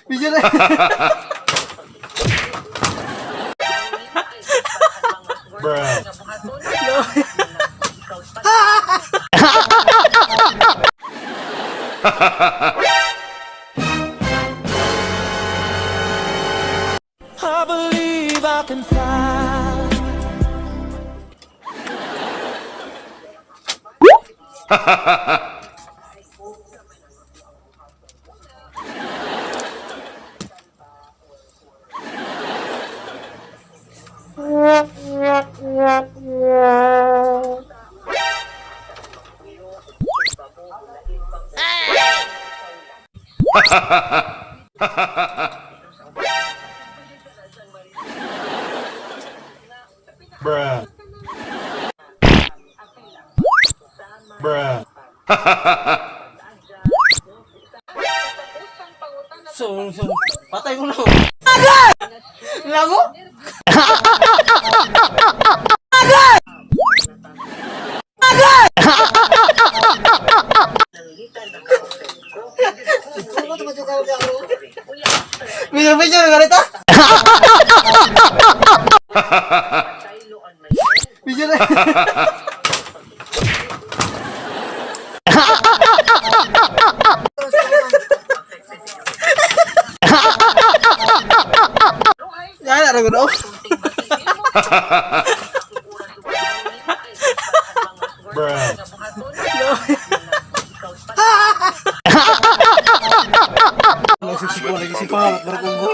Video na. Bruh. I believe I can fly. Bruh. Bruh. So, patay ko na. Lango? Video na ganito? Video na. Yan, ano ko. Bruh. Nagsisipo, nagsisipo. Maragong